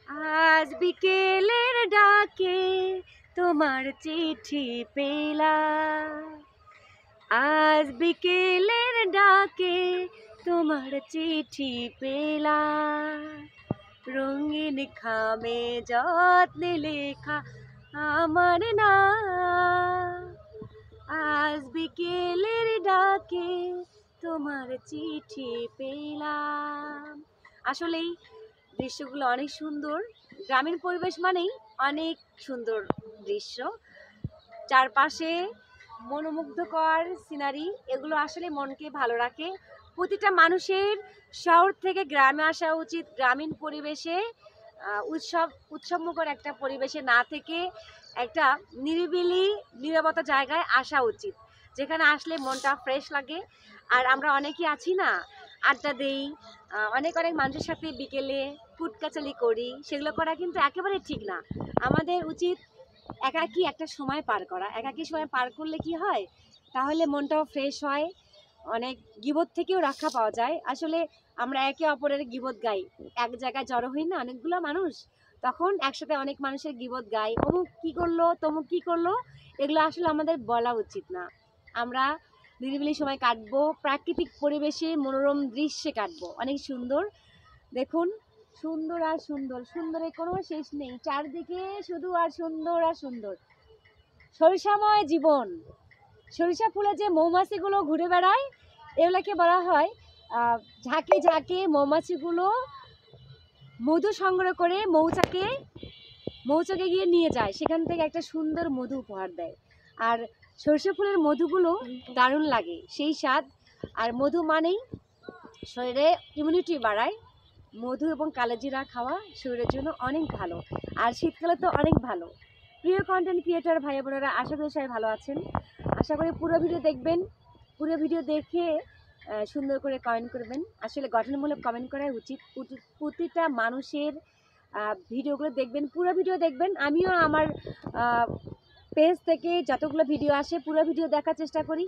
আজ বিকেলের ডাকে তোমার চিঠি পেলাম, আজ বিকেলের ডাকে তোমার চিঠি পেলাম, রঙিন খামে যত্নে লেখা আমার নাম। আজ বিকেলের ডাকে তোমার চিঠি পেলাম। আসলেই দৃশ্যগুলো অনেক সুন্দর। গ্রামীণ পরিবেশ মানেই অনেক সুন্দর দৃশ্য, চারপাশে মনোমুগ্ধকর সিনারি, এগুলো আসলে মনকে ভালো রাখে। প্রতিটা মানুষের শহর থেকে গ্রামে আসা উচিত। গ্রামীণ পরিবেশে উৎসবমুখর একটা পরিবেশে না থেকে একটা নিরিবিলি নীরবতা জায়গায় আসা উচিত, যেখানে আসলে মনটা ফ্রেশ লাগে। আর আমরা অনেকেই আছি না, আড্ডা দেই, অনেক মানুষের সাথে বিকেলে কুটকাচালি করি, সেগুলো করা কিন্তু একেবারে ঠিক না। আমাদের উচিত একাকী একটা সময় পার করা। একাকী সময় পার করলে কি হয়, তাহলে মনটাও ফ্রেশ হয়, অনেক গীবত থেকেও রক্ষা পাওয়া যায়। আসলে আমরা একে অপরের গীবত গাই, এক জায়গায় জড়ো হই না অনেকগুলো মানুষ, তখন একসাথে অনেক মানুষের গীবত গাই, অমুক কী করলো তমুক কী করলো, এগুলো আসলে আমাদের বলা উচিত না। আমরা নিরিবিলি সময় কাটবো, প্রাকৃতিক পরিবেশে মনোরম দৃশ্যে কাটবো, অনেক সুন্দর। দেখুন, সুন্দর আর সুন্দর, সুন্দরের কোনো শেষ নেই, চারদিকে শুধু আর সুন্দর আর সুন্দর। সরিষাময় জীবন, সরিষা ফুলে যে মৌমাছিগুলো ঘুরে বেড়ায়, এগুলোকে বলা হয় ঝাঁকে ঝাঁকে মৌমাছিগুলো মধু সংগ্রহ করে মৌচাকে গিয়ে নিয়ে যায়, সেখান থেকে একটা সুন্দর মধু উপহার দেয়। আর সরিষা ফুলের মধুগুলো দারুণ লাগে, সেই স্বাদ। আর মধু মানেই শরীরে ইমিউনিটি বাড়ায়। মধু এবং কালোজিরা খাওয়া শরীরের জন্য অনেক ভালো, আর শীতকালে তো অনেক ভালো। প্রিয় কন্টেন্ট ক্রিয়েটর ভাই বোনেরা, আশা করি সবাই ভালো আছেন। আশা করি পুরো ভিডিও দেখবেন, পুরো ভিডিও দেখে সুন্দর করে কমেন্ট করবেন। আসলে গঠনমূলক কমেন্ট করাই উচিত। প্রতিটা মানুষের ভিডিওগুলো দেখবেন, পুরো ভিডিও দেখবেন। আমিও আমার পেজ থেকে যতগুলো ভিডিও আসে পুরো ভিডিও দেখার চেষ্টা করি।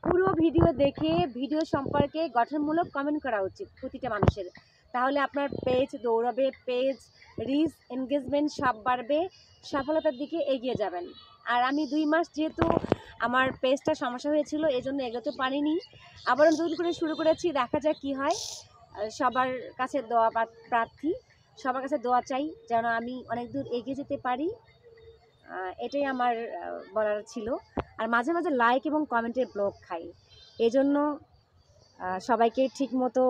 পুরো ভিডিও দেখে ভিডিও সম্পর্কে গঠনমূলক কমেন্ট করা উচিত প্রতিটা মানুষের, তাহলে আপনার পেজ দৌড়াবে, পেজ রিচ, এনগেজমেন্ট সব বাড়বে, সফলতার দিকে এগিয়ে যাবেন। আর আমি 2 মাস যেহেতু আমার পেজটা সমস্যা হয়েছিল, এই জন্য এগোতে পারিনি। আবারও নতুন করে শুরু করেছি, দেখা যাক কী হয়। সবার কাছে দোয়া প্রার্থী, সবার কাছে দোয়া চাই যেন আমি অনেক দূর এগিয়ে যেতে পারি, এটাই আমার বলার ছিল। আর মাঝে মাঝে লাইক এবং কমেন্টের ব্লক খাই, এই জন্য সবাইকে ঠিক মতো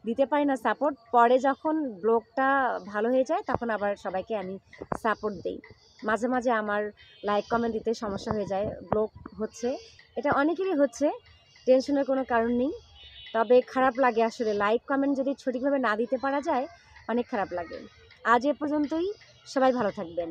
দিতে পারি না সাপোর্ট। পরে যখন ব্লগটা ভালো হয়ে যায় তখন আবার সবাইকে আমি সাপোর্ট দিই। মাঝে মাঝে আমার লাইক কমেন্ট দিতে সমস্যা হয়ে যায়, ব্লক হচ্ছে, এটা অনেকেরই হচ্ছে, টেনশনের কোনো কারণ নেই। তবে খারাপ লাগে আসলে, লাইক কমেন্ট যদি সঠিকভাবে না দিতে পারা যায় অনেক খারাপ লাগে। আজ এ পর্যন্তই, সবাই ভালো থাকবেন।